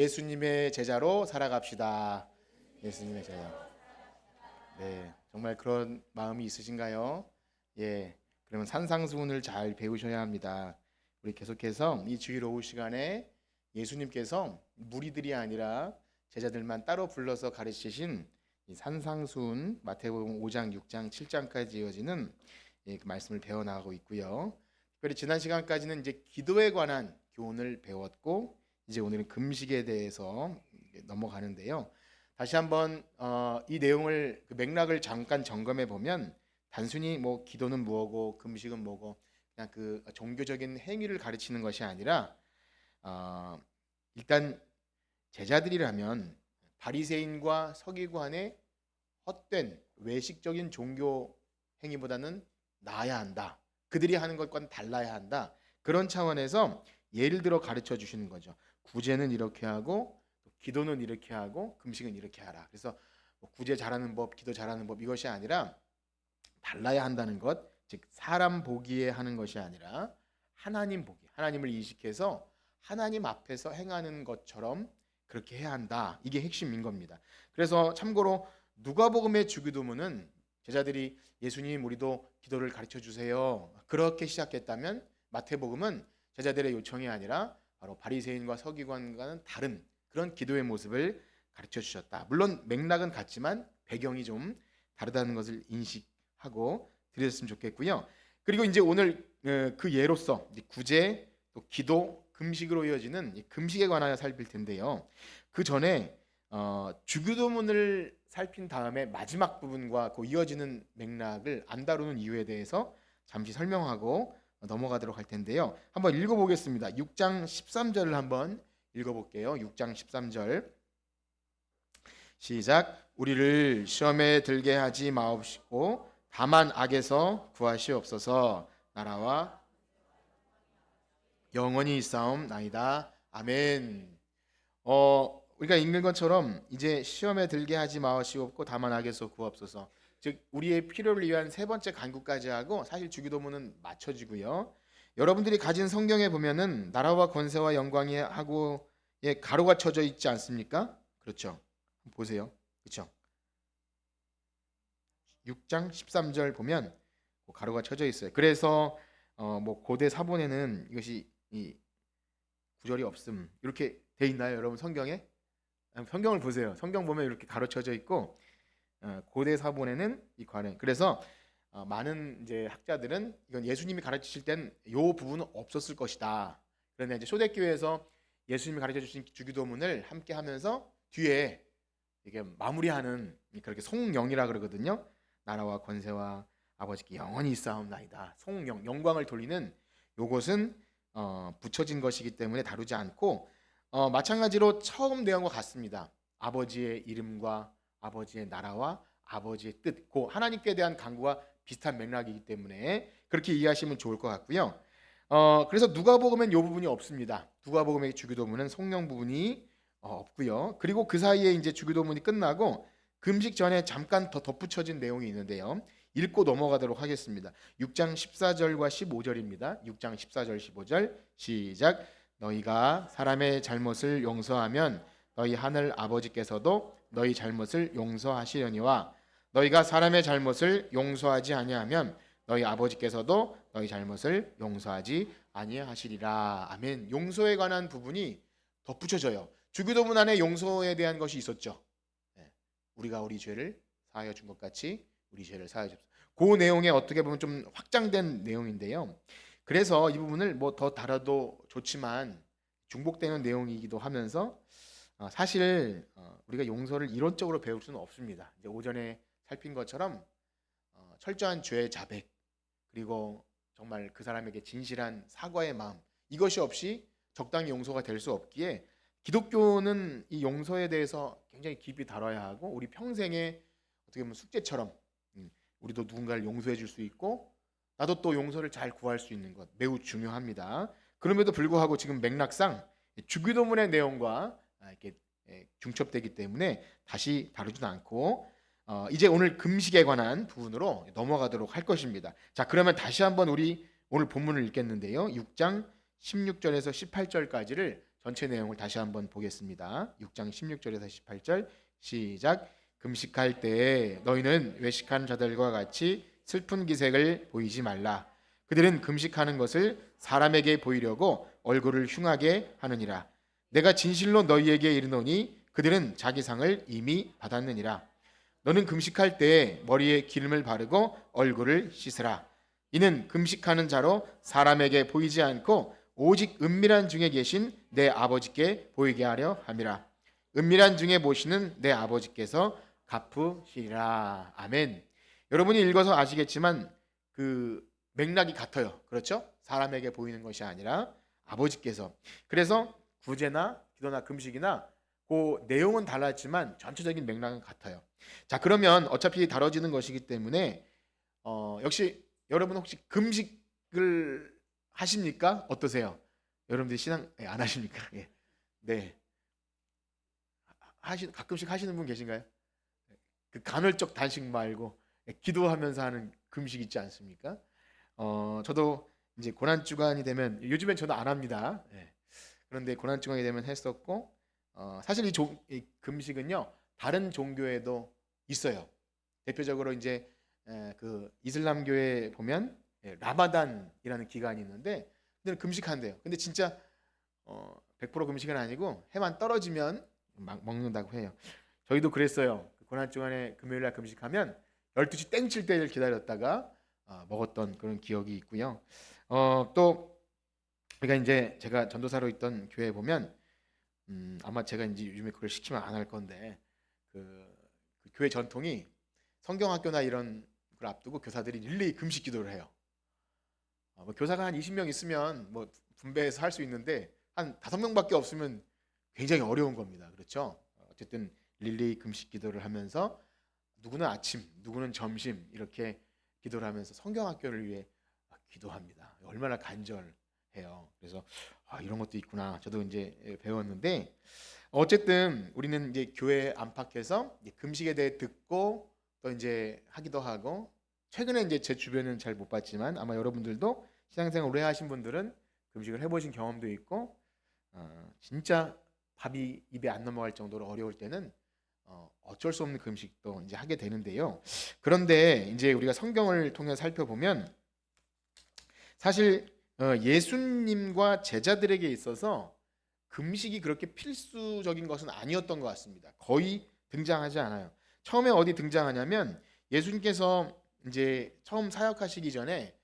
예수님의 제자로 살아갑시다. 예수님의 제자. 네, 정말 그런 마음이 있으신가요? 예, 그러면 산상수훈을 잘 배우셔야 합니다. 우리 계속해서 이 주일 오후 시간에 예수님께서 무리들이 아니라 제자들만 따로 불러서 가르치신 이 산상수훈 마태복음 5장, 6장, 7장까지 이어지는 그 말씀을 배워나가고 있고요. 특별히 지난 시간까지는 이제 기도에 관한 교훈을 배웠고 이제 오늘은 금식에 대해서 넘어가는데요. 다시 한번 이 내용을 그 맥락을 잠깐 점검해 보면 단순히 뭐 기도는 뭐고 금식은 뭐고 그냥 그 종교적인 행위를 가르치는 것이 아니라 일단 제자들이라면 바리새인과 서기관의 헛된 외식적인 종교 행위보다는 나아야 한다. 그들이 하는 것과는 달라야 한다. 그런 차원에서 예를 들어 가르쳐 주시는 거죠. 구제는 이렇게 하고 기도는 이렇게 하고 금식은 이렇게 하라. 그래서 구제 잘하는 법, 기도 잘하는 법 이것이 아니라 달라야 한다는 것, 즉 사람 보기에 하는 것이 아니라 하나님 보기, 하나님을 인식해서 하나님 앞에서 행하는 것처럼 그렇게 해야 한다. 이게 핵심인 겁니다. 그래서 참고로 누가복음의 주기도문은 제자들이 예수님 우리도 기도를 가르쳐 주세요. 그렇게 시작했다면 마태복음은 제자들의 요청이 아니라 바로 바리새인과 서기관과는 다른 그런 기도의 모습을 가르쳐 주셨다. 물론 맥락은 같지만 배경이 좀 다르다는 것을 인식하고 드렸으면 좋겠고요. 그리고 이제 오늘 그 예로서 구제, 또 기도, 금식으로 이어지는 금식에 관하여 살필 텐데요. 그 전에 주기도문을 살핀 다음에 마지막 부분과 그 이어지는 맥락을 안 다루는 이유에 대해서 잠시 설명하고 넘어가도록 할 텐데요. 한번 읽어보겠습니다. 6장 13절을 한번 읽어볼게요. 6장 13절 시작. 우리를 시험에 들게 하지 마옵시고 다만 악에서 구하시옵소서. 나라와 영원히 있사옵나이다. 아멘. 우리가 읽는 것처럼 이제 시험에 들게 하지 마시옵고 다만 악에서 구하옵소서. 즉 우리의 필요를 위한 세 번째 간구까지 하고 사실 주기도문은 맞춰지고요. 여러분들이 가진 성경에 보면은 나라와 권세와 영광이 하고 가로가 쳐져 있지 않습니까? 그렇죠. 보세요. 그렇죠. 6장 13절 보면 가로가 쳐져 있어요. 그래서 뭐 고대 사본에는 이것이 이 구절이 없음 이렇게 돼 있나요, 여러분 성경에? 성경을 보세요. 성경 보면 이렇게 가로쳐져 있고 고대 사본에는 이 관행. 그래서 많은 이제 학자들은 이건 예수님이 가르치실 땐 이 부분은 없었을 것이다. 그런데 이제 초대교회에서 예수님이 가르쳐 주신 주기도문을 함께 하면서 뒤에 이게 마무리하는 그렇게 송영이라 그러거든요. 나라와 권세와 아버지께 영원히 있사옵나이다. 송영, 영광을 돌리는 요것은 붙여진 것이기 때문에 다루지 않고 마찬가지로 처음 내용과 같습니다. 아버지의 이름과 아버지의 나라와 아버지의 뜻, 그 하나님께 대한 간구와 비슷한 맥락이기 때문에 그렇게 이해하시면 좋을 것 같고요. 그래서 누가복음엔 이 부분이 없습니다. 누가복음의 주기도문은 성령 부분이 없고요. 그리고 그 사이에 이제 주기도문이 끝나고 금식 전에 잠깐 더 덧붙여진 내용이 있는데요. 읽고 넘어가도록 하겠습니다. 6장 14절과 15절입니다. 6장 14절 15절 시작. 너희가 사람의 잘못을 용서하면 너희 하늘 아버지께서도 너희 잘못을 용서하시려니와 너희가 사람의 잘못을 용서하지 아니하면 너희 아버지께서도 너희 잘못을 용서하지 아니하시리라. 아멘. 용서에 관한 부분이 덧붙여져요. 주기도문 안에 용서에 대한 것이 있었죠. 우리가 우리 죄를 사하여 준 것 같이 우리 죄를 사하여 줍시다. 그 내용에 어떻게 보면 좀 확장된 내용인데요. 그래서 이 부분을 뭐 더 다뤄도 좋지만 중복되는 내용이기도 하면서 사실 우리가 용서를 이론적으로 배울 수는 없습니다. 이제 오전에 살핀 것처럼 철저한 죄 자백 그리고 정말 그 사람에게 진실한 사과의 마음 이것이 없이 적당히 용서가 될 수 없기에 기독교는 이 용서에 대해서 굉장히 깊이 다뤄야 하고 우리 평생에 어떻게 보면 숙제처럼 우리도 누군가를 용서해 줄 수 있고 나도 또 용서를 잘 구할 수 있는 것 매우 중요합니다. 그럼에도 불구하고 지금 맥락상 주기도문의 내용과 이렇게 중첩되기 때문에 다시 다루지도 않고 이제 오늘 금식에 관한 부분으로 넘어가도록 할 것입니다. 자, 그러면 다시 한번 우리 오늘 본문을 읽겠는데요. 6장 16절에서 18절까지를 전체 내용을 다시 한번 보겠습니다. 6장 16절에서 18절 시작. 금식할 때에 너희는 외식하는 자들과 같이 슬픈 기색을 보이지 말라. 그들은 금식하는 것을 사람에게 보이려고 얼굴을 흉하게 하느니라. 내가 진실로 너희에게 이르노니 그들은 자기 상을 이미 받았느니라. 너는 금식할 때에 머리에 기름을 바르고 얼굴을 씻으라. 이는 금식하는 자로 사람에게 보이지 않고 오직 은밀한 중에 계신 내 아버지께 보이게 하려 함이라. 은밀한 중에 보시는 내 아버지께서 갚으시리라. 아멘. 여러분이 읽어서 아시겠지만 그 맥락이 같아요. 그렇죠? 사람에게 보이는 것이 아니라 아버지께서. 그래서 구제나 기도나 금식이나 그 내용은 달랐지만 전체적인 맥락은 같아요. 자, 그러면 어차피 다뤄지는 것이기 때문에 역시 여러분 혹시 금식을 하십니까? 어떠세요? 여러분들이 신앙 안 하십니까? 예. 네. 가끔씩 하시는 분 계신가요? 그 간헐적 단식 말고 기도하면서 하는 금식 있지 않습니까? 저도 이제 고난 주간이 되면 요즘엔 저도 안 합니다. 예. 그런데 고난 주간이 되면 했었고 사실 이 금식은요 다른 종교에도 있어요. 대표적으로 이제 그 이슬람교에 보면 라마단이라는 기간이 있는데 근데 금식한대요. 근데 진짜 100% 금식은 아니고 해만 떨어지면 막 먹는다고 해요. 저희도 그랬어요. 고난 주간에 금요일 날 금식하면 12시 땡칠 때를 기다렸다가 먹었던 그런 기억이 있고요. 또 그러니까 이제 제가 전도사로 있던 교회에 보면 아마 제가 이제 요즘에 그걸 시키면 안 할 건데 그 교회 전통이 성경학교나 이런 걸 앞두고 교사들이 릴레이 금식 기도를 해요. 뭐 교사가 한 20명 있으면 뭐 분배해서 할 수 있는데 한 5명밖에 없으면 굉장히 어려운 겁니다. 그렇죠? 어쨌든 릴레이 금식 기도를 하면서 누구는 아침, 누구는 점심 이렇게 기도를 하면서 성경학교를 위해 기도합니다. 얼마나 간절해요. 그래서 이런 것도 있구나. 저도 이제 배웠는데 어쨌든 우리는 이제 교회 안팎에서 금식에 대해 듣고 또 이제 하기도 하고 최근에 이제 제 주변은 잘 못 봤지만 아마 여러분들도 신앙생활 오래 하신 분들은 금식을 해보신 경험도 있고 진짜 밥이 입에 안 넘어갈 정도로 어려울 때는 어쩔 수 없는 금식도 이제 하게 되는데요. 그런데 이제 우리가 성경을 통해 살펴보면 사실 예수님과 제자들에게 있어서 금식이 그렇게 필수적인 것은 아니었던 것 같습니다. 거의 등장하지 않아요. 처음에 어디 등장하냐면 예수님께서 이제 처음 사역하시기 전에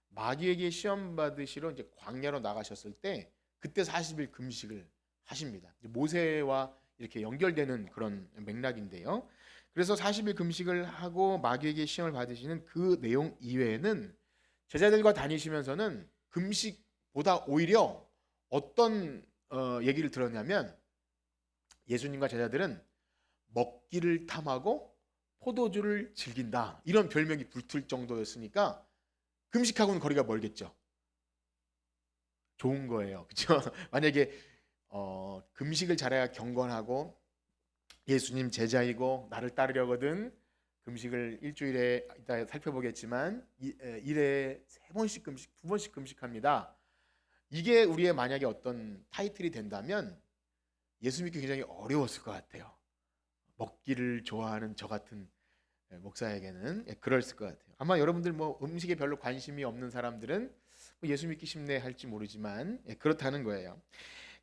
마귀에게 시험 받으시러 이제 광야로 나가셨을 때 그때 40일 금식을 하십니다. 모세와 이렇게 연결되는 그런 맥락인데요. 그래서 40일 금식을 하고 마귀에게 시험을 받으시는 그 내용 이외에는 제자들과 다니시면서는 금식보다 오히려 어떤 얘기를 들었냐면 예수님과 제자들은 먹기를 탐하고 포도주를 즐긴다 이런 별명이 붙을 정도였으니까 금식하고는 거리가 멀겠죠. 좋은 거예요. 그렇죠? 만약에 금식을 잘해야 경건하고 예수님 제자이고 나를 따르려거든 금식을 일주일에 이따 살펴보겠지만 일에 3번씩 금식, 2번씩 금식합니다. 이게 우리의 만약에 어떤 타이틀이 된다면 예수 믿기 굉장히 어려웠을 것 같아요. 먹기를 좋아하는 저 같은 목사에게는 그랬을 것 같아요. 아마 여러분들 뭐 음식에 별로 관심이 없는 사람들은 예수 믿기 쉽네 할지 모르지만 그렇다는 거예요.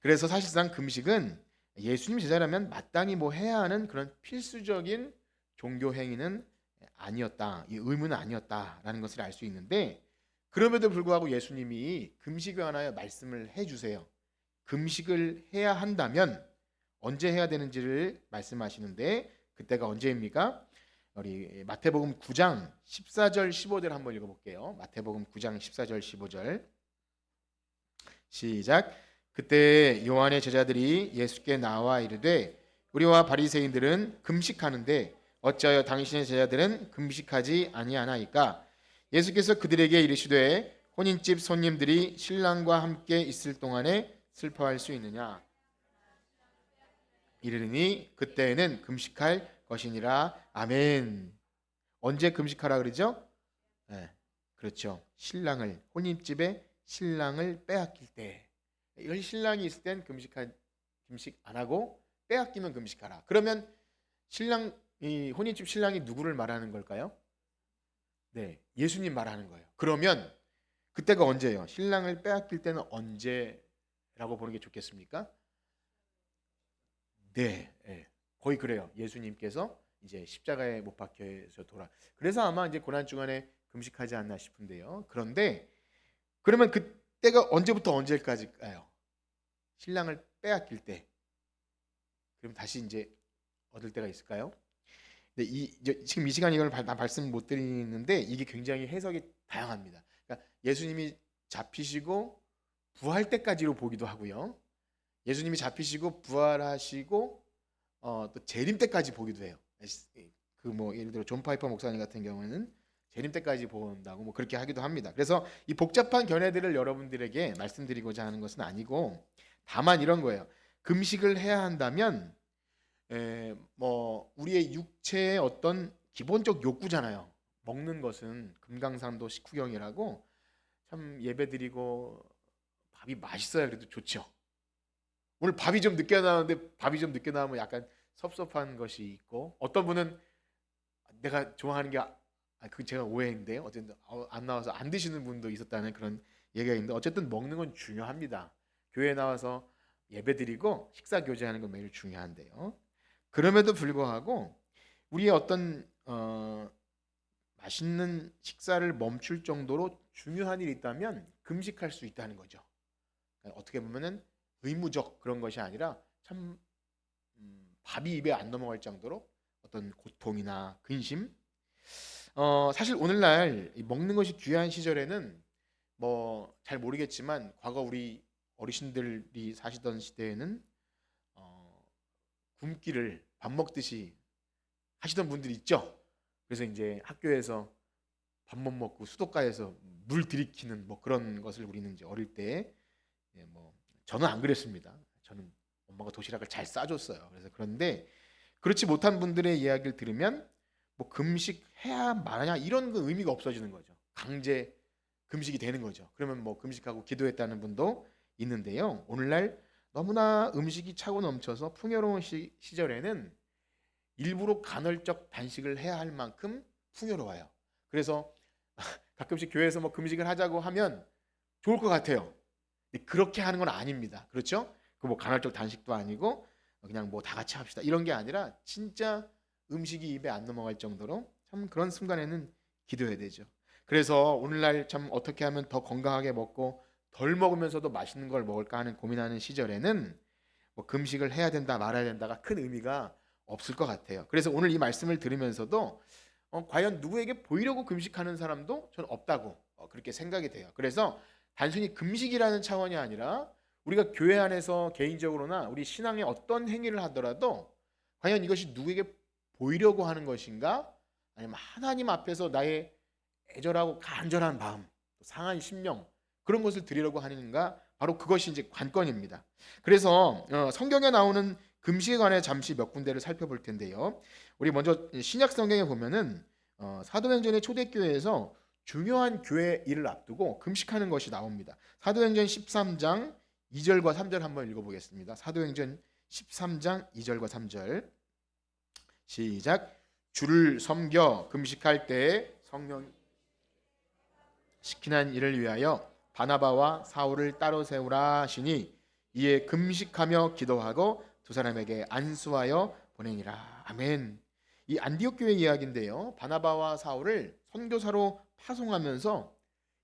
그래서 사실상 금식은 예수님 제자라면 마땅히 뭐 해야 하는 그런 필수적인 종교 행위는 아니었다. 이 의무는 아니었다라는 것을 알 수 있는데 그럼에도 불구하고 예수님이 금식에 관하여 말씀을 해주세요. 금식을 해야 한다면 언제 해야 되는지를 말씀하시는데 그때가 언제입니까? 우리 마태복음 9장 14절 15절 한번 읽어볼게요. 마태복음 9장 14절 15절 시작. 그때 요한의 제자들이 예수께 나와 이르되 우리와 바리새인들은 금식하는데 어찌하여 당신의 제자들은 금식하지 아니하나이까? 예수께서 그들에게 이르시되 혼인집 손님들이 신랑과 함께 있을 동안에 슬퍼할 수 있느냐? 이르니 그때에는 금식할 것이니라. 아멘. 언제 금식하라 그러죠? 네, 그렇죠. 신랑을 혼인집에 신랑을 빼앗길 때 이건 신랑이 있을 땐 금식 안 하고 빼앗기면 금식하라. 그러면 이 혼인집 신랑이 누구를 말하는 걸까요? 네, 예수님 말하는 거예요. 그러면 그때가 언제예요? 신랑을 빼앗길 때는 언제라고 보는 게 좋겠습니까? 네, 예, 거의 그래요. 예수님께서 이제 십자가에 못 박혀서 그래서 아마 이제 고난 주간에 금식하지 않나 싶은데요. 그런데 그러면 그때가 언제부터 언제까지일까요? 신랑을 빼앗길 때. 그럼 다시 이제 얻을 때가 있을까요? 근데 지금 이 시간 이걸 다 말씀 못 드리는데 이게 굉장히 해석이 다양합니다. 그러니까 예수님이 잡히시고 부활 때까지로 보기도 하고요. 예수님이 잡히시고 부활하시고 또 재림 때까지 보기도 해요. 그 뭐 예를 들어 존 파이퍼 목사님 같은 경우에는 재림 때까지 본다고 뭐 그렇게 하기도 합니다. 그래서 이 복잡한 견해들을 여러분들에게 말씀드리고자 하는 것은 아니고 다만 이런 거예요. 금식을 해야 한다면 뭐 우리의 육체의 어떤 기본적 욕구잖아요. 먹는 것은 금강산도 식후경이라고 참 예배드리고 밥이 맛있어야 그래도 좋죠. 오늘 밥이 좀 늦게 나오는데 밥이 좀 늦게 나오면 약간 섭섭한 것이 있고 어떤 분은 내가 좋아하는 게 그 제가 오해인데 어쨌든 안 나와서 안 드시는 분도 있었다는 그런 얘기가 있는데 어쨌든 먹는 건 중요합니다. 교회에 나와서 예배드리고 식사 교제하는 건 매일 중요한데요. 그럼에도 불구하고 우리의 어떤 맛있는 식사를 멈출 정도로 중요한 일이 있다면 금식할 수 있다는 거죠. 그러니까 어떻게 보면은 의무적 그런 것이 아니라 참 밥이 입에 안 넘어갈 정도로 어떤 고통이나 근심. 사실 오늘날 먹는 것이 귀한 시절에는 뭐 잘 모르겠지만 과거 우리 어르신들이 사시던 시대에는 굶기를 밥 먹듯이 하시던 분들이 있죠. 그래서 이제 학교에서 밥 못 먹고 수도가에서 물 들이키는 뭐 그런 것을 우리는 이제 어릴 때 뭐 저는 안 그랬습니다. 저는 엄마가 도시락을 잘 싸줬어요. 그래서 그런데 그렇지 못한 분들의 이야기를 들으면 뭐 금식해야 말하냐 이런 그 의미가 없어지는 거죠. 강제 금식이 되는 거죠. 그러면 뭐 금식하고 기도했다는 분도 있는데요. 오늘날 너무나 음식이 차고 넘쳐서 풍요로운 시절에는 일부러 간헐적 단식을 해야 할 만큼 풍요로워요. 그래서 가끔씩 교회에서 뭐 금식을 하자고 하면 좋을 것 같아요. 그렇게 하는 건 아닙니다. 그렇죠? 그 뭐 간헐적 단식도 아니고 그냥 뭐 다 같이 합시다 이런 게 아니라 진짜 음식이 입에 안 넘어갈 정도로 참 그런 순간에는 기도해야 되죠. 그래서 오늘날 참 어떻게 하면 더 건강하게 먹고 덜 먹으면서도 맛있는 걸 먹을까 하는 고민하는 시절에는 뭐 금식을 해야 된다 말아야 된다가 큰 의미가 없을 것 같아요. 그래서 오늘 이 말씀을 들으면서도 과연 누구에게 보이려고 금식하는 사람도 저는 없다고 그렇게 생각이 돼요. 그래서 단순히 금식이라는 차원이 아니라 우리가 교회 안에서 개인적으로나 우리 신앙의 어떤 행위를 하더라도 과연 이것이 누구에게 보이려고 하는 것인가? 아니면 하나님 앞에서 나의 애절하고 간절한 마음, 상한 심령 그런 것을 드리려고 하는가? 바로 그것이 이제 관건입니다. 그래서 성경에 나오는 금식에 관해 잠시 몇 군데를 살펴볼 텐데요. 우리 먼저 신약 성경에 보면은 사도행전의 초대교회에서 중요한 교회 일을 앞두고 금식하는 것이 나옵니다. 사도행전 13장 2절과 3절 한번 읽어보겠습니다. 사도행전 13장 2절과 3절 시작. 주를 섬겨 금식할 때에 성령 시키는 일을 위하여 바나바와 사울을 따로 세우라 하시니 이에 금식하며 기도하고 두 사람에게 안수하여 보내니라. 아멘. 이 안디옥 교회 이야기인데요. 바나바와 사울을 선교사로 파송하면서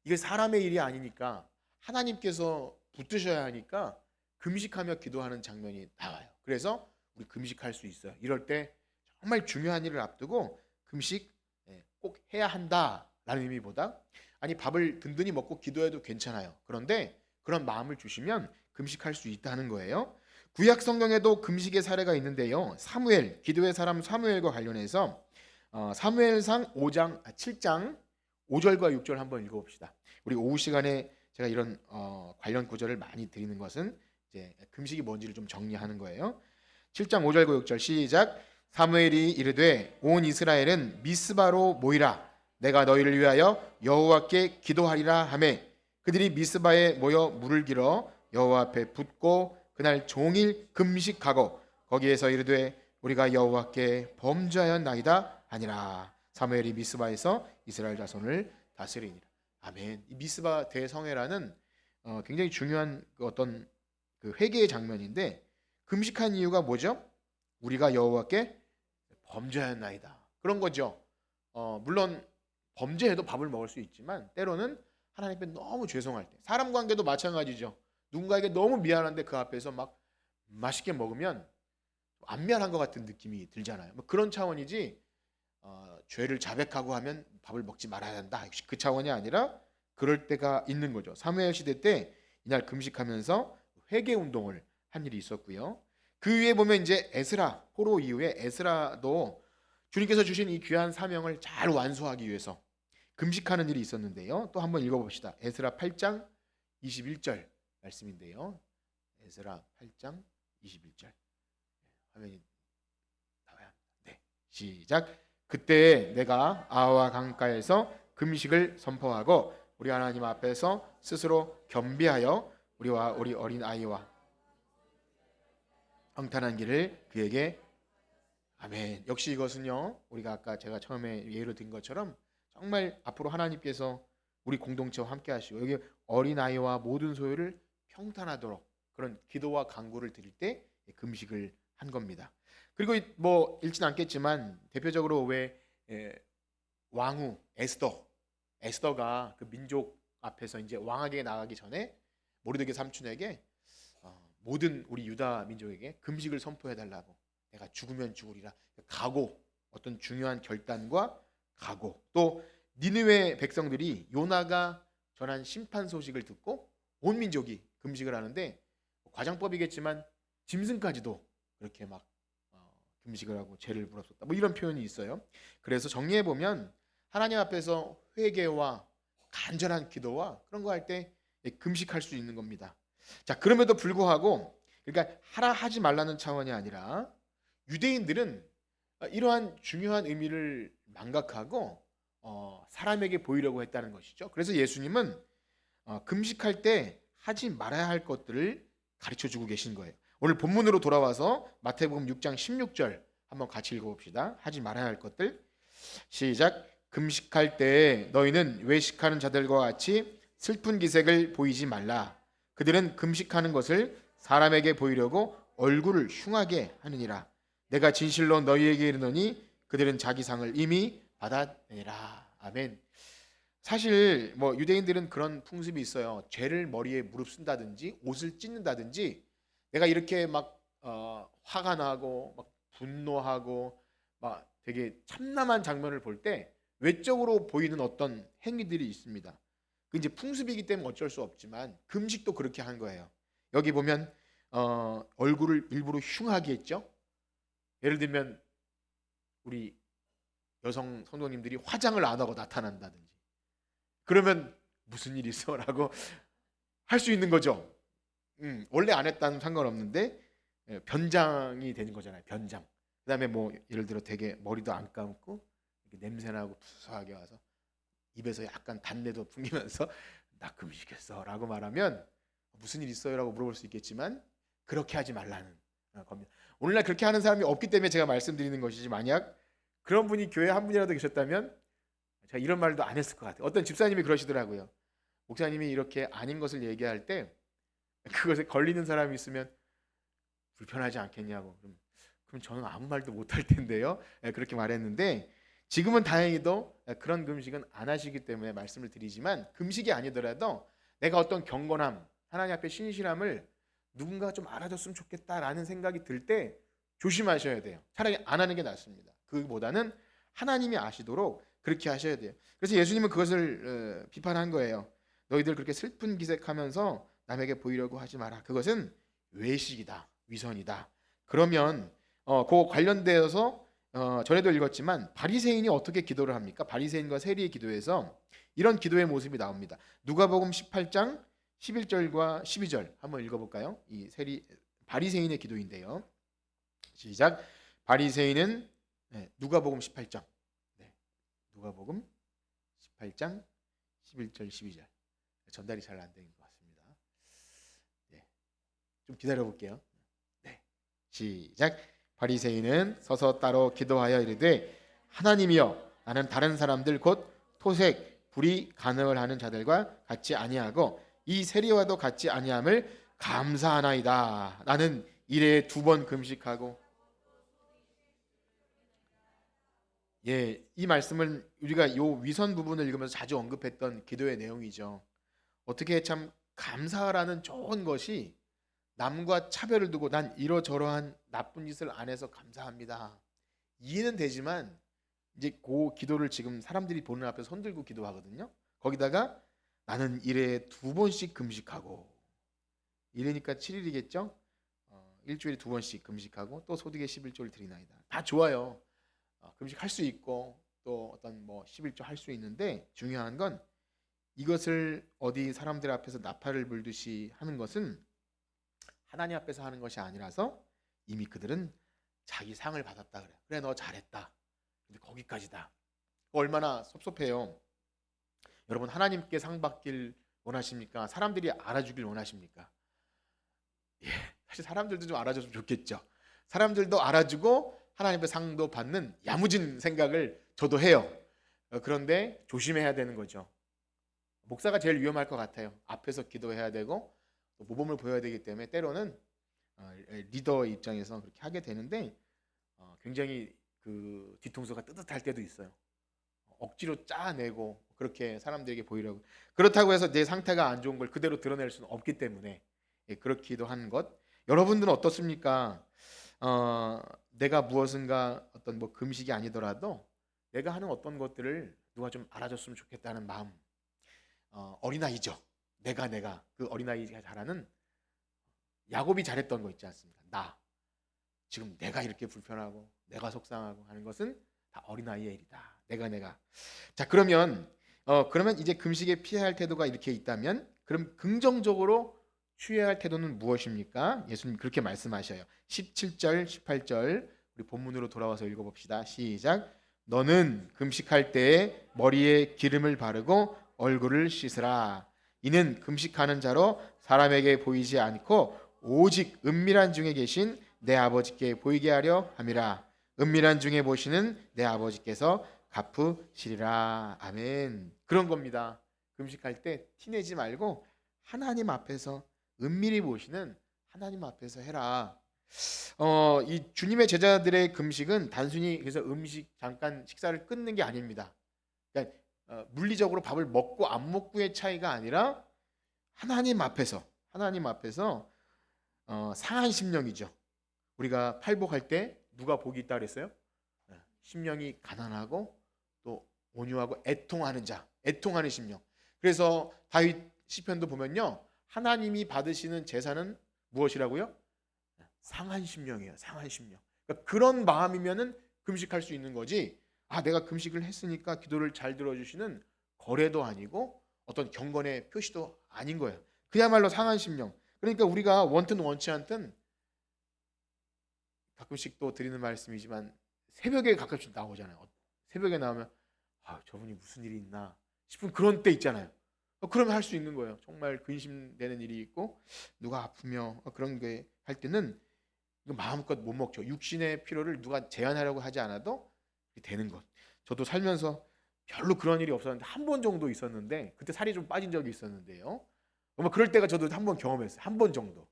이게 사람의 일이 아니니까 하나님께서 붙드셔야 하니까 금식하며 기도하는 장면이 나와요. 그래서 우리 금식할 수 있어요. 이럴 때 정말 중요한 일을 앞두고 금식 꼭 해야 한다라는 의미보다 아니 밥을 든든히 먹고 기도해도 괜찮아요. 그런데 그런 마음을 주시면 금식할 수 있다는 거예요. 구약 성경에도 금식의 사례가 있는데요. 사무엘, 기도의 사람 사무엘과 관련해서 사무엘상 7장 5절과 6절 한번 읽어봅시다. 우리 오후 시간에 제가 이런 관련 구절을 많이 드리는 것은 이제 금식이 뭔지를 좀 정리하는 거예요. 7장 5절과 6절 시작. 사무엘이 이르되 온 이스라엘은 미스바로 모이라. 내가 너희를 위하여 여호와께 기도하리라 하매 그들이 미스바에 모여 물을 길어 여호와 앞에 붙고 그날 종일 금식하고 거기에서 이르되 우리가 여호와께 범죄하였나이다 하니라. 사무엘이 미스바에서 이스라엘 자손을 다스리니라. 아멘. 이 미스바 대성회라는 굉장히 중요한 어떤 그 회개의 장면인데, 금식한 이유가 뭐죠? 우리가 여호와께 범죄하였나이다, 그런 거죠. 물론 범죄해도 밥을 먹을 수 있지만 때로는 하나님 앞에 너무 죄송할 때, 사람 관계도 마찬가지죠. 누군가에게 너무 미안한데 그 앞에서 막 맛있게 먹으면 안 미안한 것 같은 느낌이 들잖아요. 뭐 그런 차원이지, 죄를 자백하고 하면 밥을 먹지 말아야 한다, 역시 그 차원이 아니라 그럴 때가 있는 거죠. 사무엘 시대 때 이날 금식하면서 회개 운동을 한 일이 있었고요. 그 위에 보면 이제 에스라, 포로 이후에 에스라도 주님께서 주신 이 귀한 사명을 잘 완수하기 위해서 금식하는 일이 있었는데요. 또 한번 읽어봅시다. 에스라 8장 21절 말씀인데요. 에스라 8장 21절 화면이 나와요. 네, 시작. 그때 내가 아와 강가에서 금식을 선포하고 우리 하나님 앞에서 스스로 겸비하여 우리와 우리 어린 아이와 평탄한 길을 그에게, 아멘. 역시 이것은요, 우리가 아까 제가 처음에 예를 든 것처럼 정말 앞으로 하나님께서 우리 공동체와 함께 하시고 여기 어린아이와 모든 소유를 평탄하도록 그런 기도와 간구를 드릴 때 금식을 한 겁니다. 그리고 뭐 읽진 않겠지만 대표적으로 왜 왕후 에스더가 그 민족 앞에서 이제 왕에게 나가기 전에 모르드게 삼촌에게 모든 우리 유다 민족에게 금식을 선포해 달라고, 내가 죽으면 죽으리라 각오, 어떤 중요한 결단과 각오. 또 니느웨 백성들이 요나가 전한 심판 소식을 듣고 온 민족이 금식을 하는데, 과장법이겠지만 짐승까지도 그렇게 막 금식을 하고 죄를 물었었다, 뭐 이런 표현이 있어요. 그래서 정리해 보면 하나님 앞에서 회개와 간절한 기도와 그런 거 할 때 금식할 수 있는 겁니다. 자, 그럼에도 불구하고, 그러니까 하라 하지 말라는 차원이 아니라 유대인들은 이러한 중요한 의미를 망각하고 사람에게 보이려고 했다는 것이죠. 그래서 예수님은 금식할 때 하지 말아야 할 것들을 가르쳐 주고 계신 거예요. 오늘 본문으로 돌아와서 마태복음 6장 16절 한번 같이 읽어봅시다. 하지 말아야 할 것들. 시작. 금식할 때 너희는 외식하는 자들과 같이 슬픈 기색을 보이지 말라. 그들은 금식하는 것을 사람에게 보이려고 얼굴을 흉하게 하느니라. 내가 진실로 너희에게 이르노니 그들은 자기 상을 이미 받았느니라. 아멘. 사실 뭐 유대인들은 그런 풍습이 있어요. 죄를 머리에 무릅쓴다든지 옷을 찢는다든지, 내가 이렇게 막 화가 나고 막 분노하고 막 되게 참남한 장면을 볼 때 외적으로 보이는 어떤 행위들이 있습니다. 그 이제 풍습이기 때문에 어쩔 수 없지만 금식도 그렇게 한 거예요. 여기 보면 얼굴을 일부러 흉하게 했죠. 예를 들면 우리 여성 성도님들이 화장을 안 하고 나타난다든지, 그러면 무슨 일 있어? 라고 할 수 있는 거죠. 원래 안 했다는 상관없는데 변장이 되는 거잖아요. 변장. 그 다음에 뭐 예를 들어 되게 머리도 안 감고 냄새나고 푸석하게 와서 입에서 약간 단내도 풍기면서 나 금식했어 라고 말하면 무슨 일 있어요? 라고 물어볼 수 있겠지만 그렇게 하지 말라는 겁니다. 오늘날 그렇게 하는 사람이 없기 때문에 제가 말씀드리는 것이지, 만약 그런 분이 교회에 한 분이라도 계셨다면 제가 이런 말도 안 했을 것 같아요. 어떤 집사님이 그러시더라고요. 목사님이 이렇게 아닌 것을 얘기할 때 그것에 걸리는 사람이 있으면 불편하지 않겠냐고. 그럼 저는 아무 말도 못할 텐데요. 그렇게 말했는데, 지금은 다행히도 그런 금식은 안 하시기 때문에 말씀을 드리지만, 금식이 아니더라도 내가 어떤 경건함, 하나님 앞에 신실함을 누군가 좀 알아줬으면 좋겠다라는 생각이 들 때 조심하셔야 돼요. 차라리 안 하는 게 낫습니다. 그보다는 하나님이 아시도록 그렇게 하셔야 돼요. 그래서 예수님은 그것을 비판한 거예요. 너희들 그렇게 슬픈 기색하면서 남에게 보이려고 하지 마라. 그것은 외식이다, 위선이다. 그러면 그 관련되어서 전에도 읽었지만 바리새인이 어떻게 기도를 합니까? 바리새인과 세리의 기도에서 이런 기도의 모습이 나옵니다. 누가복음 18장 11절과 12절 한번 읽어볼까요? 이 바리새인의 기도인데요. 시작. 바리새인은 누가복음 18장, 누가복음 18장 11절 12절 전달이 잘 안 되는 것 같습니다. 좀 기다려 볼게요. 네. 시작. 바리새인은 서서 따로 기도하여 이르되 하나님이여 나는 다른 사람들 곧 토색 불의 간음을 하는 자들과 같이 아니하고 이 세리와도 같이 아니함을 감사하나이다. 나는 일에 2번 금식하고. 예, 이 말씀은 우리가 요 위선 부분을 읽으면서 자주 언급했던 기도의 내용이죠. 어떻게 참 감사라는 좋은 것이 남과 차별을 두고 난 이러저러한 나쁜 짓을 안 해서 감사합니다. 이해는 되지만 이제 그 기도를 지금 사람들이 보는 앞에서 손들고 기도하거든요. 거기다가 나는 일에 2번씩 금식하고, 이래니까 7일이겠죠? 일주일에 2번씩 금식하고 또 소득의 11조를 드리나이다. 다 좋아요. 금식할 수 있고 또 어떤 뭐 11조 할 수 있는데, 중요한 건 이것을 어디 사람들 앞에서 나팔을 불듯이 하는 것은 하나님 앞에서 하는 것이 아니라서 이미 그들은 자기 상을 받았다 그래. 그래 너 잘했다. 근데 거기까지다. 얼마나 섭섭해요. 여러분, 하나님께 상 받길 원하십니까? 사람들이 알아주길 원하십니까? 예, 사실 사람들도 좀 알아줬으면 좋겠죠. 사람들도 알아주고 하나님의 상도 받는 야무진 생각을 저도 해요. 그런데 조심해야 되는 거죠. 목사가 제일 위험할 것 같아요. 앞에서 기도해야 되고 또 모범을 보여야 되기 때문에 때로는 리더 입장에서 그렇게 하게 되는데 굉장히 그 뒤통수가 뜨뜻할 때도 있어요. 억지로 짜내고 그렇게 사람들에게 보이려고. 그렇다고 해서 내 상태가 안 좋은 걸 그대로 드러낼 수는 없기 때문에 그렇기도 한 것. 여러분들은 어떻습니까? 내가 무엇인가 어떤 뭐 금식이 아니더라도 내가 하는 어떤 것들을 누가 좀 알아줬으면 좋겠다는 마음. 어린아이죠. 내가 그 어린아이가 잘하는, 야곱이 잘했던 거 있지 않습니까? 지금 내가 이렇게 불편하고 내가 속상하고 하는 것은 다 어린아이의 일이다. 내가. 자, 그러면 이제 금식에 피해야 할 태도가 이렇게 있다면, 그럼 긍정적으로 취해야 할 태도는 무엇입니까? 예수님 그렇게 말씀하셔요. 17절, 18절 우리 본문으로 돌아와서 읽어봅시다. 시작. 너는 금식할 때에 머리에 기름을 바르고 얼굴을 씻으라. 이는 금식하는 자로 사람에게 보이지 않고 오직 은밀한 중에 계신 내 아버지께 보이게 하려 함이라. 은밀한 중에 보시는 내 아버지께서 갚으시리라. 아멘. 그런 겁니다. 금식할 때 티내지 말고 하나님 앞에서 은밀히 보시는 하나님 앞에서 해라. 이 주님의 제자들의 금식은 단순히 그래서 음식 잠깐 식사를 끊는 게 아닙니다. 그러니까 물리적으로 밥을 먹고 안 먹고의 차이가 아니라 하나님 앞에서 상한 심령이죠. 우리가 팔복할 때 누가 복이 있다 그랬어요? 심령이 가난하고 또 온유하고 애통하는 자, 애통하는 심령. 그래서 다윗 시편도 보면요, 하나님이 받으시는 제사는 무엇이라고요? 상한 심령이에요. 상한 심령. 그러니까 그런 마음이면은 금식할 수 있는 거지. 내가 금식을 했으니까 기도를 잘 들어주시는 거래도 아니고 어떤 경건의 표시도 아닌 거예요. 그야말로 상한 심령. 그러니까 우리가 원튼 원치 않든 가끔씩 또 드리는 말씀이지만 새벽에 가끔씩 나오잖아요. 새벽에 나오면 저분이 무슨 일이 있나 싶은 그런 때 있잖아요. 그러면 할 수 있는 거예요. 정말 근심되는 일이 있고 누가 아프며 그런 게 할 때는 이거 마음껏 못 먹죠. 육신의 필요를 누가 제한하려고 하지 않아도 되는 것. 저도 살면서 별로 그런 일이 없었는데 한 번 정도 있었는데, 그때 살이 좀 빠진 적이 있었는데요. 그럴 때가 저도 한 번 경험했어요. 한 번 정도.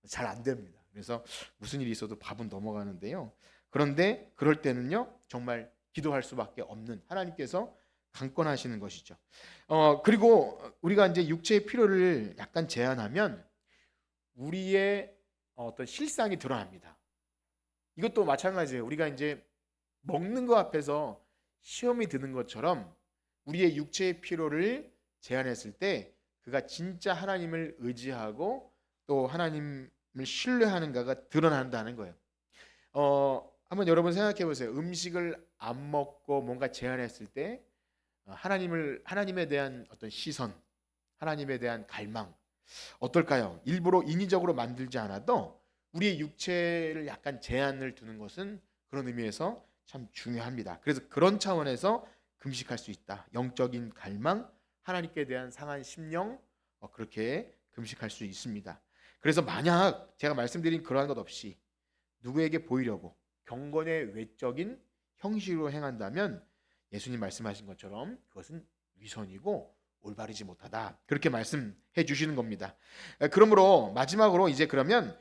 잘 안 됩니다. 그래서 무슨 일이 있어도 밥은 넘어가는데요. 그런데 그럴 때는요, 정말 기도할 수밖에 없는 하나님께서 강권하시는 것이죠. 그리고 우리가 이제 육체의 필요를 약간 제한하면 우리의 어떤 실상이 드러납니다. 이것도 마찬가지예요. 우리가 이제 먹는 거 앞에서 시험이 드는 것처럼 우리의 육체의 필요를 제한했을 때 그가 진짜 하나님을 의지하고 또 하나님을 신뢰하는가가 드러난다는 거예요. 한번 여러분 생각해 보세요. 음식을 안 먹고 뭔가 제한했을 때 하나님에 대한 어떤 시선, 하나님에 대한 갈망 어떨까요? 일부러 인위적으로 만들지 않아도 우리의 육체를 약간 제한을 두는 것은 그런 의미에서 참 중요합니다. 그래서 그런 차원에서 금식할 수 있다. 영적인 갈망, 하나님께 대한 상한 심령, 그렇게 금식할 수 있습니다. 그래서 만약 제가 말씀드린 그러한 것 없이 누구에게 보이려고 경건의 외적인 형식으로 행한다면 예수님 말씀하신 것처럼 그것은 위선이고 올바르지 못하다. 그렇게 말씀해 주시는 겁니다. 그러므로 마지막으로 이제 그러면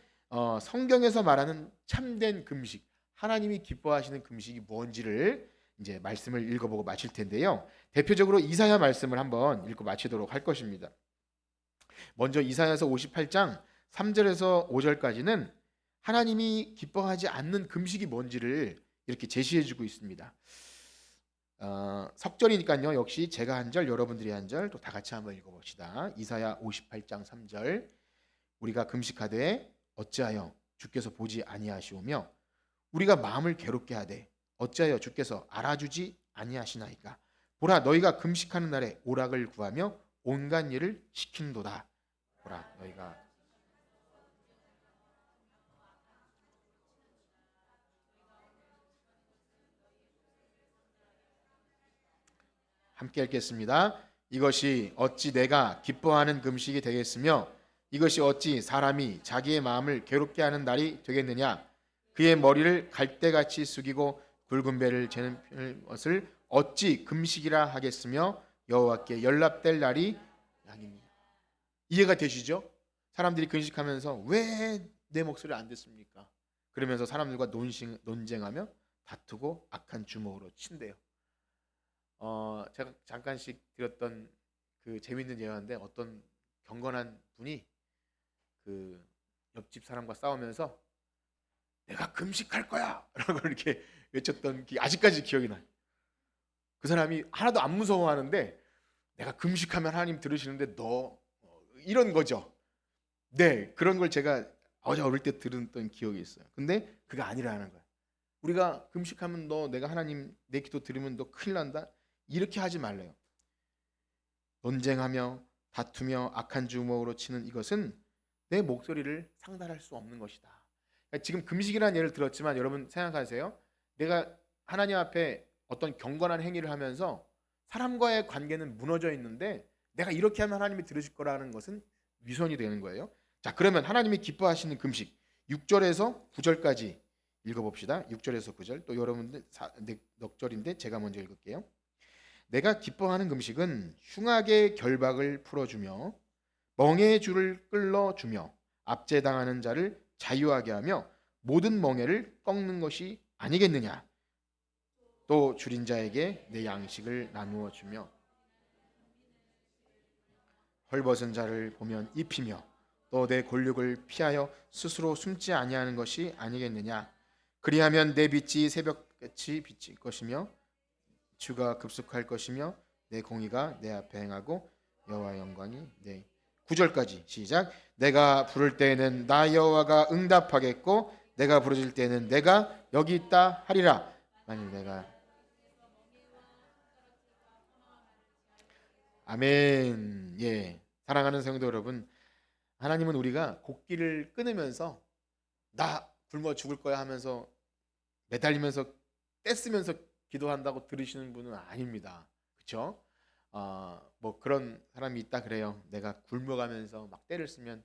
성경에서 말하는 참된 금식, 하나님이 기뻐하시는 금식이 뭔지를 이제 말씀을 읽어보고 마칠 텐데요. 대표적으로 이사야 말씀을 한번 읽고 마치도록 할 것입니다. 먼저 이사야서 58장 3절에서 5절까지는 하나님이 기뻐하지 않는 금식이 뭔지를 이렇게 제시해주고 있습니다. 석절이니까요. 역시 제가 한 절, 여러분들이 한 절, 또 다 같이 한번 읽어봅시다. 이사야 58장 3절. 우리가 금식하되 어찌하여 주께서 보지 아니하시오며 우리가 마음을 괴롭게 하되 어찌하여 주께서 알아주지 아니하시나이까. 보라, 너희가 금식하는 날에 오락을 구하며 온갖 일을 시키는도다. 보라, 너희가 함께 읽겠습니다. 이것이 어찌 내가 기뻐하는 금식이 되겠으며 이것이 어찌 사람이 자기의 마음을 괴롭게 하는 날이 되겠느냐. 그의 머리를 갈대같이 숙이고 굵은 배를 재는 것을 어찌 금식이라 하겠으며 여호와께 연락될 날이 아닙니다. 이해가 되시죠? 사람들이 금식하면서 왜 내 목소리 안 듣습니까? 그러면서 사람들과 논쟁하며 다투고 악한 주먹으로 친대요. 제가 잠깐씩 들었던 그 재밌는 예화인데 어떤 경건한 분이 그 옆집 사람과 싸우면서 내가 금식할 거야 라고 이렇게 외쳤던 게 아직까지 기억이 나요. 그 사람이 하나도 안 무서워하는데 내가 금식하면 하나님 들으시는데 너 이런 거죠. 네, 그런 걸 제가 어제 어릴 때 들었던 기억이 있어요. 근데 그게 아니라는 거예요. 우리가 금식하면 너 내가 하나님 내 기도 들으면 너 큰일 난다. 이렇게 하지 말래요. 논쟁하며 다투며 악한 주먹으로 치는 이것은 내 목소리를 상달할 수 없는 것이다. 그러니까 지금 금식이라는 예를 들었지만 여러분 생각하세요. 내가 하나님 앞에 어떤 경건한 행위를 하면서 사람과의 관계는 무너져 있는데 내가 이렇게 하면 하나님이 들으실 거라는 것은 위선이 되는 거예요. 자, 그러면 하나님이 기뻐하시는 금식 6절에서 9절까지 읽어봅시다. 6절에서 9절. 또 여러분들 넉 절인데 제가 먼저 읽을게요. 내가 기뻐하는 금식은 흉악의 결박을 풀어주며 멍에의 줄을 끌어주며 압제당하는 자를 자유하게 하며 모든 멍에를 꺾는 것이 아니겠느냐. 또 줄인 자에게 내 양식을 나누어 주며 헐벗은 자를 보면 입히며 또 내 골육을 피하여 스스로 숨지 아니하는 것이 아니겠느냐. 그리하면 내 빛이 새벽같이 비칠 것이며 주가 급속할 것이며 내 공의가 내 앞에 행하고 여호와 영광이 내 9절까지 시작. 내가 부를 때에는 나 여호와가 응답하겠고 내가 부르짖을 때에는 내가 여기 있다 하리라. 만일 내가 아멘. 예, 사랑하는 성도 여러분, 하나님은 우리가 곡기를 끊으면서 나 굶어 죽을 거야 하면서 매달리면서 떼쓰면서 기도한다고 들으시는 분은 아닙니다. 그렇죠? 뭐 그런 사람이 있다 그래요. 내가 굶어가면서 막 때를 쓰면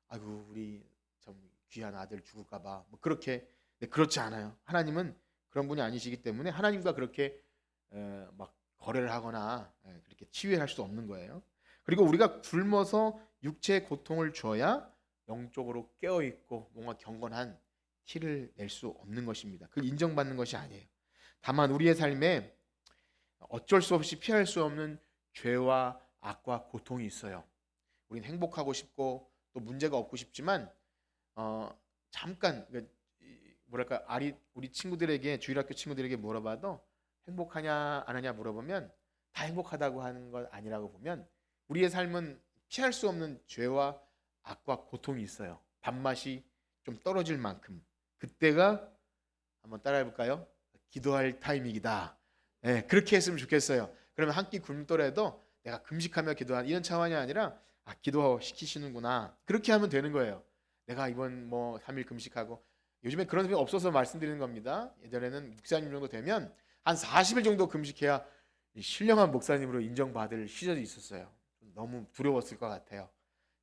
아이고 우리 참 귀한 아들 죽을까 봐. 뭐 그렇게. 네, 그렇지 않아요. 하나님은 그런 분이 아니시기 때문에 하나님과 그렇게 막 거래를 하거나 그렇게 치유할 수 없는 거예요. 그리고 우리가 굶어서 육체의 고통을 줘야 영적으로 깨어 있고 뭔가 경건한 티를 낼 수 없는 것입니다. 그걸 인정받는 것이 아니에요. 다만 우리의 삶에 어쩔 수 없이 피할 수 없는 죄와 악과 고통이 있어요. 우리는 행복하고 싶고 또 문제가 없고 싶지만 잠깐 뭐랄까 우리 친구들에게 주일학교 친구들에게 물어봐도 행복하냐 안 하냐 물어보면 다 행복하다고 하는 것 아니라고 보면 우리의 삶은 피할 수 없는 죄와 악과 고통이 있어요. 밥맛이 좀 떨어질 만큼. 그때가 한번 따라해 볼까요? 기도할 타이밍이다. 네, 그렇게 했으면 좋겠어요. 그러면 한 끼 굶더라도 내가 금식하며 기도한 이런 차원이 아니라 기도 시키시는구나. 그렇게 하면 되는 거예요. 내가 이번 뭐 3일 금식하고 요즘에 그런 사람이 없어서 말씀드리는 겁니다. 예전에는 목사님 정도 되면 한 40일 정도 금식해야 신령한 목사님으로 인정받을 시절이 있었어요. 너무 두려웠을 것 같아요.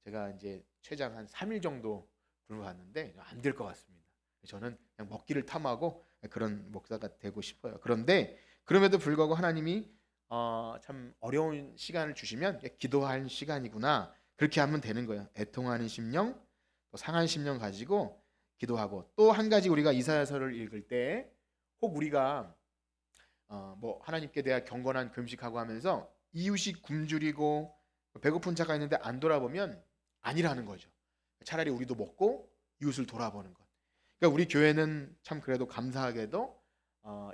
제가 이제 최장 한 3일 정도 굶어봤는데 안 될 것 같습니다. 저는 그냥 먹기를 탐하고 그런 목사가 되고 싶어요. 그런데 그럼에도 불구하고 하나님이 참 어려운 시간을 주시면 기도할 시간이구나, 그렇게 하면 되는 거예요. 애통하는 심령, 또 상한 심령 가지고 기도하고, 또 한 가지 우리가 이사야서를 읽을 때 혹 우리가 뭐 하나님께 대한 경건한 금식하고 하면서 이웃이 굶주리고 배고픈 자가 있는데 안 돌아보면 아니라는 거죠. 차라리 우리도 먹고 이웃을 돌아보는 것. 그러니까 우리 교회는 참 그래도 감사하게도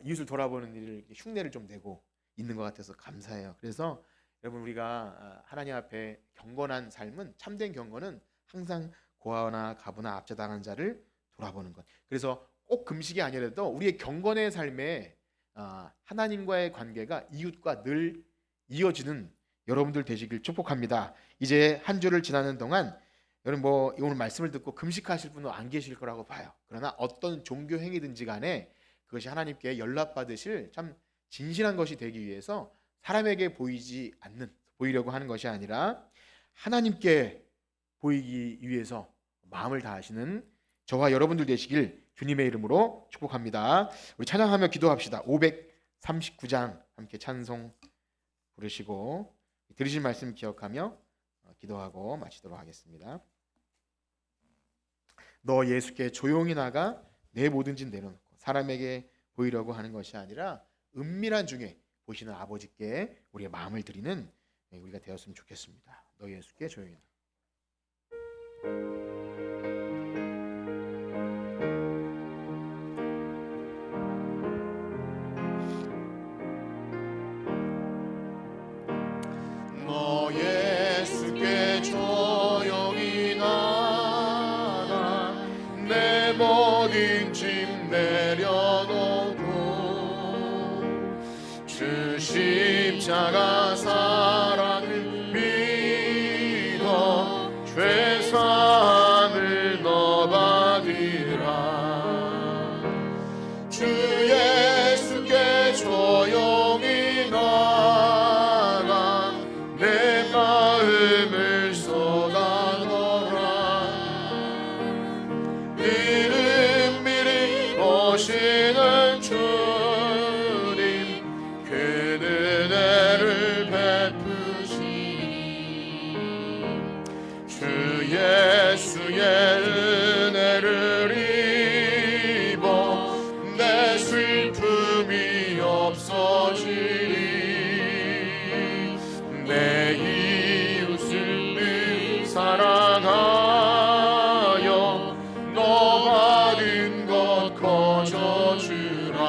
이웃을 돌아보는 일을 흉내를 좀 내고 있는 것 같아서 감사해요. 그래서 여러분, 우리가 하나님 앞에 경건한 삶은, 참된 경건은 항상 고아나 가부나 압제당한 자를 돌아보는 것. 그래서 꼭 금식이 아니라도 우리의 경건의 삶에 하나님과의 관계가 이웃과 늘 이어지는 여러분들 되시길 축복합니다. 이제 한 주를 지나는 동안 여러분, 뭐 오늘 말씀을 듣고 금식하실 분은 안 계실 거라고 봐요. 그러나 어떤 종교 행위든지 간에 그것이 하나님께 연락받으실 참 진실한 것이 되기 위해서 사람에게 보이려고 하는 것이 아니라 하나님께 보이기 위해서 마음을 다하시는 저와 여러분들 되시길 주님의 이름으로 축복합니다. 우리 찬양하며 기도합시다. 539장 함께 찬송 부르시고 들으신 말씀 기억하며 기도하고 마치도록 하겠습니다. 너 예수께 조용히 나가 내 모든 짓 내려놓고, 사람에게 보이려고 하는 것이 아니라 은밀한 중에 보시는 아버지께 우리의 마음을 드리는 우리가 되었으면 좋겠습니다. 너 예수께 조용히 나가. 너 예수께 조용히 나가 내 모든 짐 내려놓고, 주 십자가 사랑을 믿어 죄사함을 너 받으라. 주 예수께 조용히 나가 내 마음을 쏟아놓으라. 은밀히 보시는 주님, 그 은혜를 베푸시니 주 예수의 은혜를 입어 내 슬픔이 없어지리. 내 이웃을 늘 사랑하여 너 받은 것 거저주라.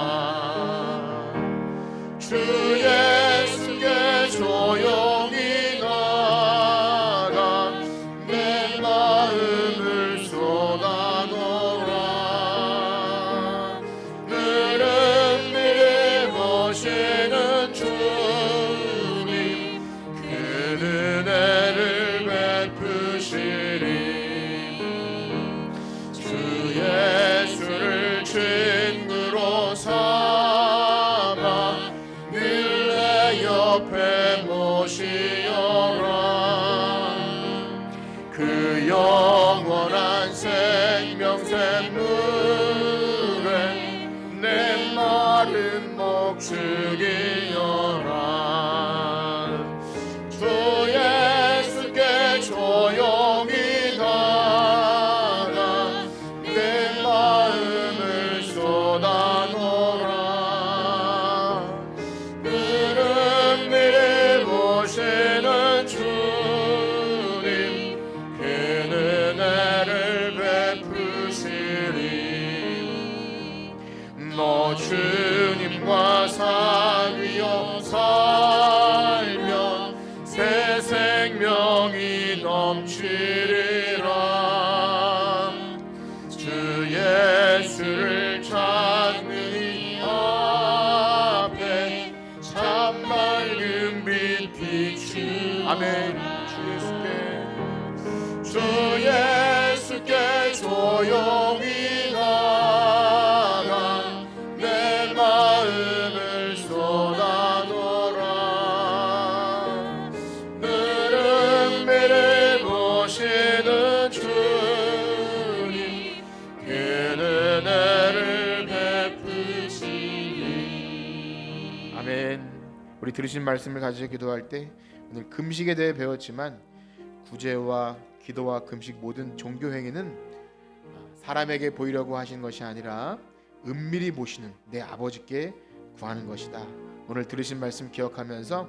주 예수께 조용히 나가 내 마음을 쏟아놓으라. 늘 은밀히 보시는 주님, 그 은혜를 베푸시리. 주 예수를 친구로 삼아 늘 내 옆에 모시어라. 그 영원한 생명샘물에 내 마른 목 죽이어라. 주 예수께 조용히 나가 내 마음을 쏟아놓으라. 늘 은밀히 보시는 주님, 그 은혜를 베푸시리. 너 주님과 사귀어 살면 새 생명이 넘치리라. 주 예수를 찾는 이 앞에 참 맑은 빛 비추. 아멘. 주 예수께 조용히 나가 내 마음을 쏟아놓으라. 늘 은밀히 보시는 주 아멘. 우리 들으신 말씀을 가지고 기도할 때 오늘 금식에 대해 배웠지만 구제와 기도와 금식 모든 종교 행위는 사람에게 보이려고 하신 것이 아니라 은밀히 보시는 내 아버지께 구하는 것이다. 오늘 들으신 말씀 기억하면서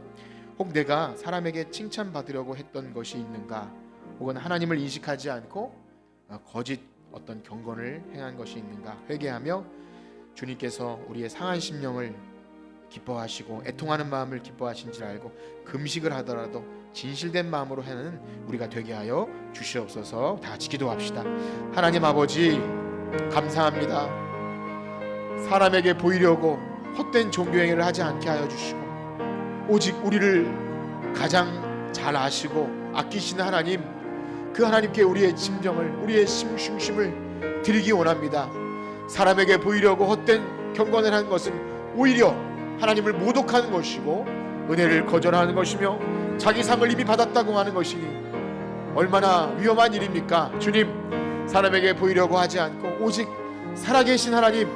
혹 내가 사람에게 칭찬받으려고 했던 것이 있는가, 혹은 하나님을 인식하지 않고 거짓 어떤 경건을 행한 것이 있는가 회개하며 주님께서 우리의 상한 심령을 기뻐하시고 애통하는 마음을 기뻐하신 줄 알고 금식을 하더라도 진실된 마음으로 하는 우리가 되게 하여 주시옵소서. 다 같이 기도합시다. 하나님 아버지, 감사합니다. 사람에게 보이려고 헛된 종교행위를 하지 않게 하여 주시고 오직 우리를 가장 잘 아시고 아끼시는 하나님, 그 하나님께 우리의 심정을, 우리의 중심을 드리기 원합니다. 사람에게 보이려고 헛된 경건을 하는 것은 오히려 하나님을 모독하는 것이고 은혜를 거절하는 것이며 자기 상을 이미 받았다고 하는 것이니 얼마나 위험한 일입니까? 주님, 사람에게 보이려고 하지 않고 오직 살아계신 하나님,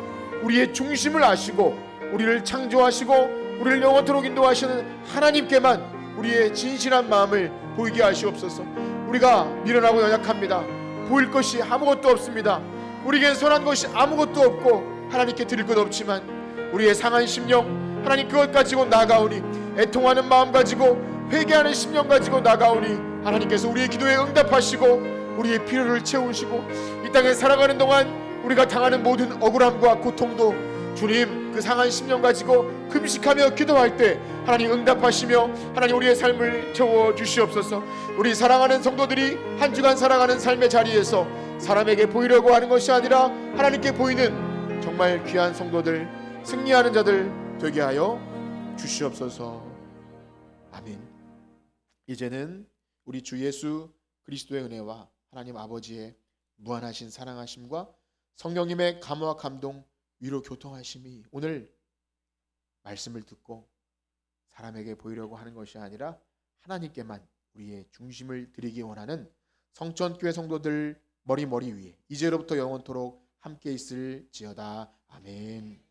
우리의 중심을 아시고 우리를 창조하시고 우리를 영원토록 인도하시는 하나님께만 우리의 진실한 마음을 보이게 하시옵소서. 우리가 미련하고 연약합니다. 보일 것이 아무것도 없습니다. 우리에겐 선한 것이 아무것도 없고 하나님께 드릴 것 없지만 우리의 상한 심령, 하나님 그것 가지고 나가오니, 애통하는 마음 가지고 회개하는 심령 가지고 나가오니 하나님께서 우리의 기도에 응답하시고 우리의 필요를 채우시고 이 땅에 살아가는 동안 우리가 당하는 모든 억울함과 고통도 주님 그 상한 심령 가지고 금식하며 기도할 때 하나님 응답하시며 하나님 우리의 삶을 채워 주시옵소서. 우리 사랑하는 성도들이 한 주간 살아가는 삶의 자리에서 사람에게 보이려고 하는 것이 아니라 하나님께 보이는 정말 귀한 성도들, 승리하는 자들 되게 하여 주시옵소서. 아멘. 이제는 우리 주 예수 그리스도의 은혜와 하나님 아버지의 무한하신 사랑하심과 성령님의 감화와 감동, 위로 교통하심이 오늘 말씀을 듣고 사람에게 보이려고 하는 것이 아니라 하나님께만 우리의 중심을 드리기 원하는 성천교회 성도들 머리 위에 이제로부터 영원토록 함께 있을지어다. 아멘.